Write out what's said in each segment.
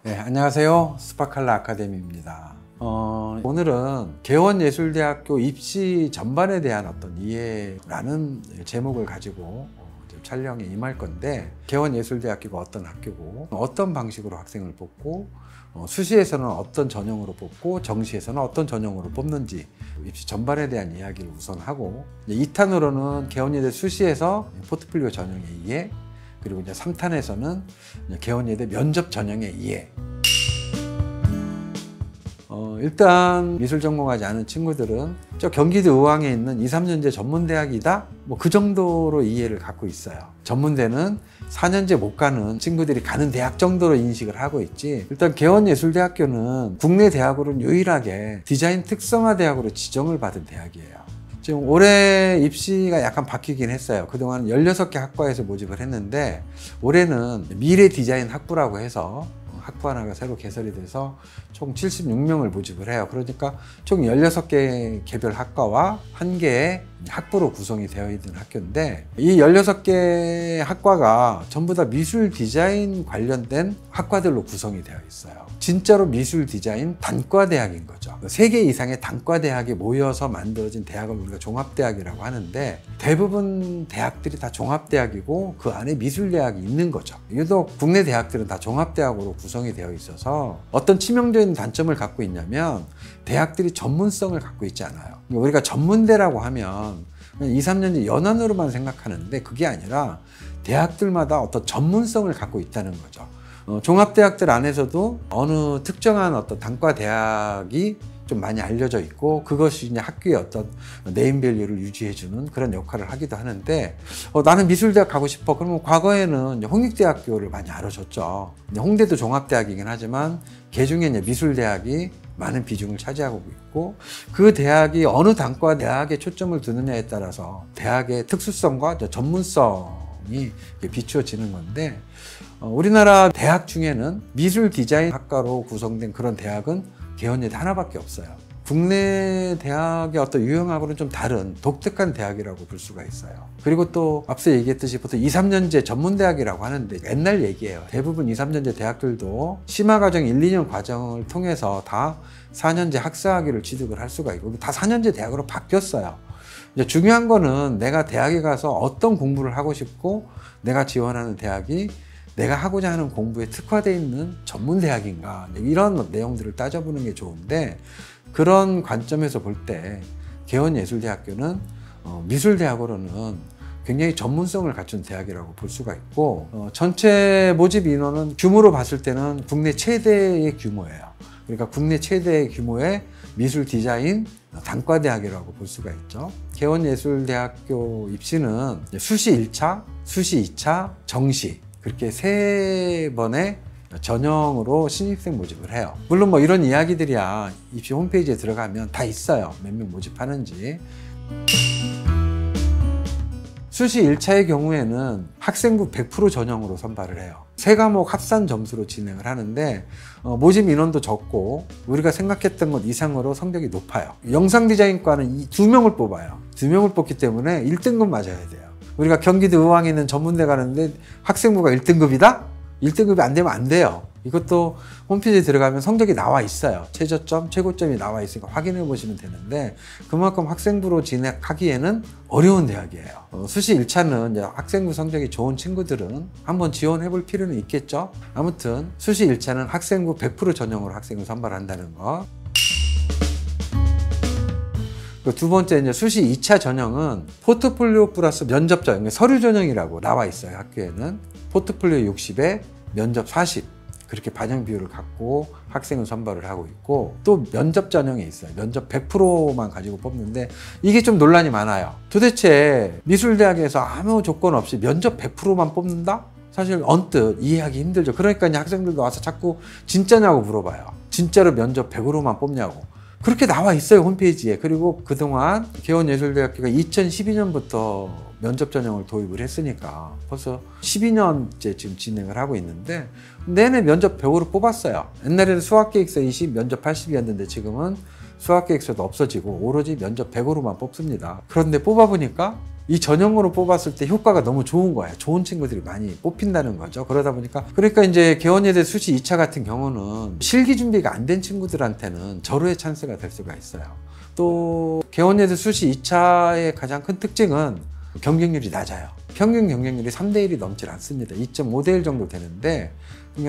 네, 안녕하세요. 스파칼라 아카데미입니다. 오늘은 개원예술대학교 입시 전반에 대한 어떤 이해라는 제목을 가지고 촬영에 임할 건데, 개원예술대학교가 어떤 학교고 어떤 방식으로 학생을 뽑고 수시에서는 어떤 전형으로 뽑고 정시에서는 어떤 전형으로 뽑는지 입시 전반에 대한 이야기를 우선 하고, 2탄으로는 개원예대 수시에서 포트폴리오 전형의 이해, 그리고 이제 3탄에서는 개원예대 면접 전형의 이해. 일단 미술 전공하지 않은 친구들은 저 경기도 의왕에 있는 2, 3년제 전문대학이다? 뭐 그 정도로 이해를 갖고 있어요. 전문대는 4년제 못 가는 친구들이 가는 대학 정도로 인식을 하고 있지, 일단 개원예술대학교는 국내 대학으로는 유일하게 디자인 특성화 대학으로 지정을 받은 대학이에요. 지금 올해 입시가 약간 바뀌긴 했어요. 그동안 16개 학과에서 모집을 했는데, 올해는 미래 디자인 학부라고 해서 학부 하나가 새로 개설이 돼서 총 76명을 모집을 해요. 그러니까 총 16개 개별 학과와 1개의 학부로 구성이 되어 있는 학교인데, 이 16개 학과가 전부 다 미술 디자인 관련된 학과들로 구성이 되어 있어요. 진짜로 미술 디자인 단과대학인 거죠. 3개 이상의 단과대학이 모여서 만들어진 대학을 우리가 종합대학이라고 하는데, 대부분 대학들이 다 종합대학이고 그 안에 미술대학이 있는 거죠. 유독 국내 대학들은 다 종합대학으로 구성이 되어 있어서 어떤 치명적인 단점을 갖고 있냐면, 대학들이 전문성을 갖고 있지 않아요. 우리가 전문대라고 하면 2, 3년제 연원으로만 생각하는데, 그게 아니라 대학들마다 어떤 전문성을 갖고 있다는 거죠. 종합대학들 안에서도 어느 특정한 어떤 단과 대학이 좀 많이 알려져 있고, 그것이 이제 학교의 어떤 네임밸류를 유지해주는 그런 역할을 하기도 하는데, 나는 미술대학 가고 싶어. 그러면 과거에는 홍익대학교를 많이 알아줬죠. 홍대도 종합대학이긴 하지만 그 중에 이제 미술대학이 많은 비중을 차지하고 있고, 그 대학이 어느 단과 대학에 초점을 두느냐에 따라서 대학의 특수성과 전문성이 비추어지는 건데, 우리나라 대학 중에는 미술 디자인 학과로 구성된 그런 대학은 개원예대 하나밖에 없어요. 국내 대학의 어떤 유형하고는 좀 다른 독특한 대학이라고 볼 수가 있어요. 그리고 또 앞서 얘기했듯이 보통 2, 3년제 전문대학이라고 하는데 옛날 얘기예요. 대부분 2, 3년제 대학들도 심화과정 1, 2년 과정을 통해서 다 4년제 학사학위를 취득을 할 수가 있고, 다 4년제 대학으로 바뀌었어요. 이제 중요한 거는 내가 대학에 가서 어떤 공부를 하고 싶고, 내가 지원하는 대학이 내가 하고자 하는 공부에 특화되어 있는 전문대학인가, 이런 내용들을 따져보는 게 좋은데, 그런 관점에서 볼 때 개원예술대학교는 미술대학으로는 굉장히 전문성을 갖춘 대학이라고 볼 수가 있고, 전체 모집 인원은 규모로 봤을 때는 국내 최대의 규모예요. 그러니까 국내 최대의 규모의 미술 디자인 단과대학이라고 볼 수가 있죠. 개원예술대학교 입시는 수시 1차, 수시 2차, 정시, 그렇게 3번의 전형으로 신입생 모집을 해요. 물론 뭐 이런 이야기들이야 입시 홈페이지에 들어가면 다 있어요. 몇 명 모집하는지. 수시 1차의 경우에는 학생부 100% 전형으로 선발을 해요. 3과목 합산 점수로 진행을 하는데, 모집 인원도 적고 우리가 생각했던 것 이상으로 성적이 높아요. 영상 디자인과는 2명을 뽑아요. 2명을 뽑기 때문에 1등급 맞아야 돼요. 우리가 경기도 의왕에 있는 전문대 가는데 학생부가 1등급이다? 1등급이 안 되면 안 돼요. 이것도 홈페이지에 들어가면 성적이 나와 있어요. 최저점, 최고점이 나와 있으니까 확인해 보시면 되는데, 그만큼 학생부로 진학하기에는 어려운 대학이에요. 수시 1차는 이제 학생부 성적이 좋은 친구들은 한번 지원해 볼 필요는 있겠죠. 아무튼 수시 1차는 학생부 100% 전형으로 학생을 선발한다는 거. 두 번째, 이제 수시 2차 전형은 포트폴리오 플러스 면접 전형, 서류 전형이라고 나와 있어요. 학교에는 포트폴리오 60에 면접 40, 그렇게 반영 비율을 갖고 학생을 선발을 하고 있고, 또 면접 전형이 있어요. 면접 100%만 가지고 뽑는데, 이게 좀 논란이 많아요. 도대체 미술대학에서 아무 조건 없이 면접 100%만 뽑는다? 사실 언뜻 이해하기 힘들죠. 그러니까 이제 학생들도 와서 자꾸 진짜냐고 물어봐요. 진짜로 면접 100%만 뽑냐고. 그렇게 나와 있어요, 홈페이지에. 그리고 그동안 개원예술대학교가 2012년부터 면접 전형을 도입을 했으니까 벌써 12년째 지금 진행을 하고 있는데, 내내 면접 100으로 뽑았어요. 옛날에는 수학계획서 20, 면접 80이었는데 지금은 수학계획서도 없어지고 오로지 면접 100으로만 뽑습니다. 그런데 뽑아보니까 이 전형으로 뽑았을 때 효과가 너무 좋은 거예요. 좋은 친구들이 많이 뽑힌다는 거죠. 그러다 보니까 그러니까 이제 개원예대 수시 2차 같은 경우는 실기 준비가 안 된 친구들한테는 절호의 찬스가 될 수가 있어요. 또 개원예대 수시 2차의 가장 큰 특징은 경쟁률이 낮아요. 평균 경쟁률이 3대 1이 넘질 않습니다. 2.5대 1 정도 되는데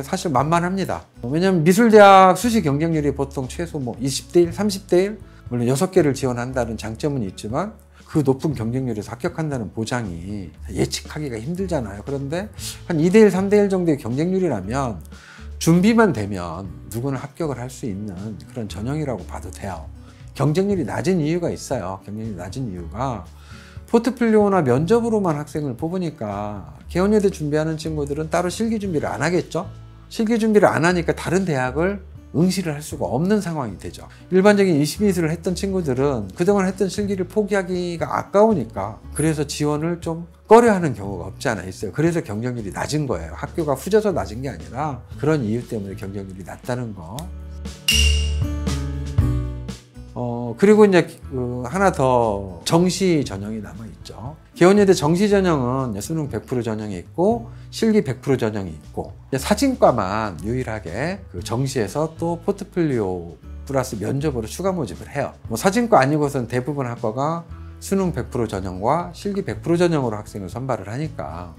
사실 만만합니다. 왜냐하면 미술대학 수시 경쟁률이 보통 최소 뭐 20대 1, 30대 1, 물론 6개를 지원한다는 장점은 있지만 그 높은 경쟁률에서 합격한다는 보장이 예측하기가 힘들잖아요. 그런데 한 2대 1, 3대 1 정도의 경쟁률이라면 준비만 되면 누구나 합격을 할 수 있는 그런 전형이라고 봐도 돼요. 경쟁률이 낮은 이유가 있어요. 경쟁률이 낮은 이유가 포트폴리오나 면접으로만 학생을 뽑으니까 개원예대 준비하는 친구들은 따로 실기 준비를 안 하겠죠. 실기 준비를 안 하니까 다른 대학을 응시를 할 수가 없는 상황이 되죠. 일반적인 20미술을 했던 친구들은 그동안 했던 실기를 포기하기가 아까우니까 그래서 지원을 좀 꺼려하는 경우가 없지 않아 있어요. 그래서 경쟁률이 낮은 거예요. 학교가 후져서 낮은 게 아니라 그런 이유 때문에 경쟁률이 낮다는 거. 그리고 이제 하나 더 정시 전형이 남아있죠. 개원예대 정시 전형은 수능 100% 전형이 있고 실기 100% 전형이 있고 사진과만 유일하게 그 정시에서 또 포트폴리오 플러스 면접으로 추가 모집을 해요. 뭐 사진과 아니고선 대부분 학과가 수능 100% 전형과 실기 100% 전형으로 학생을 선발을 하니까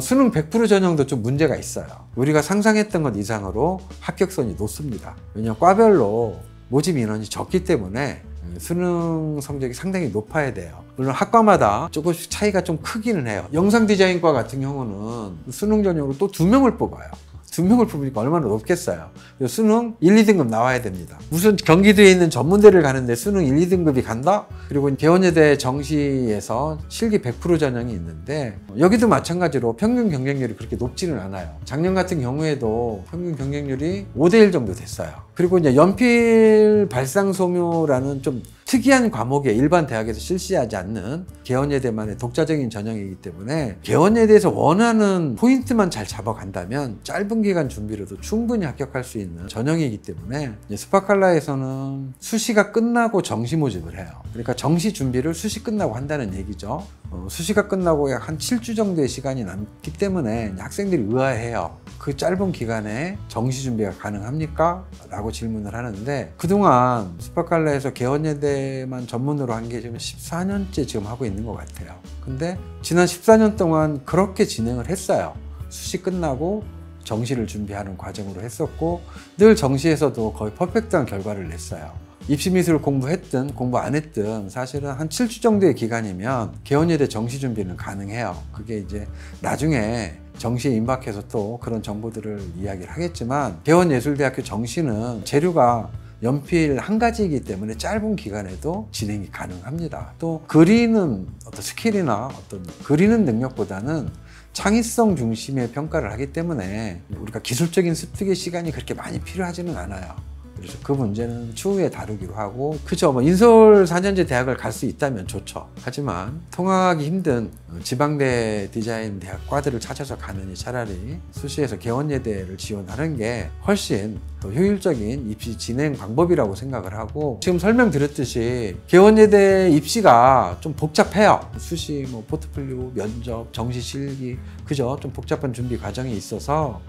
수능 100% 전형도 좀 문제가 있어요. 우리가 상상했던 것 이상으로 합격선이 높습니다. 왜냐하면 과별로 모집 인원이 적기 때문에 수능 성적이 상당히 높아야 돼요. 물론 학과마다 조금씩 차이가 좀 크기는 해요. 영상 디자인과 같은 경우는 수능 전형으로 또 2명을 뽑아요. 2명을 뽑으니까 얼마나 높겠어요. 수능 1, 2등급 나와야 됩니다. 무슨 경기도에 있는 전문대를 가는데 수능 1, 2등급이 간다? 그리고 개원예대 정시에서 실기 100% 전형이 있는데 여기도 마찬가지로 평균 경쟁률이 그렇게 높지는 않아요. 작년 같은 경우에도 평균 경쟁률이 5대 1 정도 됐어요. 그리고 이제 연필 발상소묘라는 좀 특이한 과목에 일반 대학에서 실시하지 않는 개원예대만의 독자적인 전형이기 때문에 개원예대에서 원하는 포인트만 잘 잡아간다면 짧은 기간 준비로도 충분히 합격할 수 있는 전형이기 때문에 스파칼라에서는 수시가 끝나고 정시 모집을 해요. 그러니까 정시 준비를 수시 끝나고 한다는 얘기죠. 수시가 끝나고 약 한 7주 정도의 시간이 남기 때문에 학생들이 의아해요. 그 짧은 기간에 정시 준비가 가능합니까? 라고 질문을 하는데 그동안 스파칼라에서 개원예대만 전문으로 한 게 지금 14년째 지금 하고 있는 것 같아요. 근데 지난 14년 동안 그렇게 진행을 했어요. 수시 끝나고 정시를 준비하는 과정으로 했었고 늘 정시에서도 거의 퍼펙트한 결과를 냈어요. 입시미술을 공부했든 공부 안 했든 사실은 한 7주 정도의 기간이면 개원예대 정시 준비는 가능해요. 그게 이제 나중에 정시에 임박해서 또 그런 정보들을 이야기를 하겠지만 개원예술대학교 정시는 재료가 연필 한 가지이기 때문에 짧은 기간에도 진행이 가능합니다. 또 그리는 어떤 스킬이나 어떤 그리는 능력보다는 창의성 중심의 평가를 하기 때문에 우리가 기술적인 습득의 시간이 그렇게 많이 필요하지는 않아요. 그래서 그 문제는 추후에 다루기로 하고 그죠. 뭐 인서울 4년제 대학을 갈 수 있다면 좋죠. 하지만 통학하기 힘든 지방대 디자인 대학 과들을 찾아서 가느니 차라리 수시에서 개원예대를 지원하는 게 훨씬 더 효율적인 입시 진행 방법이라고 생각을 하고 지금 설명드렸듯이 개원예대 입시가 좀 복잡해요. 수시, 뭐 포트폴리오, 면접, 정시, 실기 그죠. 좀 복잡한 준비 과정이 있어서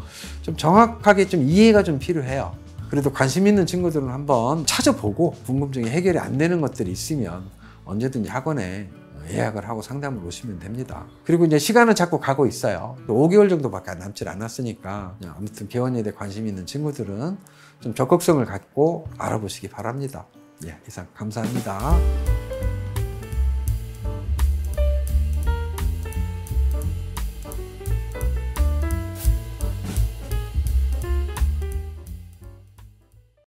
좀 정확하게 좀 이해가 좀 필요해요. 그래도 관심 있는 친구들은 한번 찾아보고 궁금증이 해결이 안 되는 것들이 있으면 언제든지 학원에 예약을 하고 상담을 오시면 됩니다. 그리고 이제 시간은 자꾸 가고 있어요. 5개월 정도밖에 남질 않았으니까 아무튼 개원예대 관심 있는 친구들은 좀 적극성을 갖고 알아보시기 바랍니다. 예, 이상 감사합니다.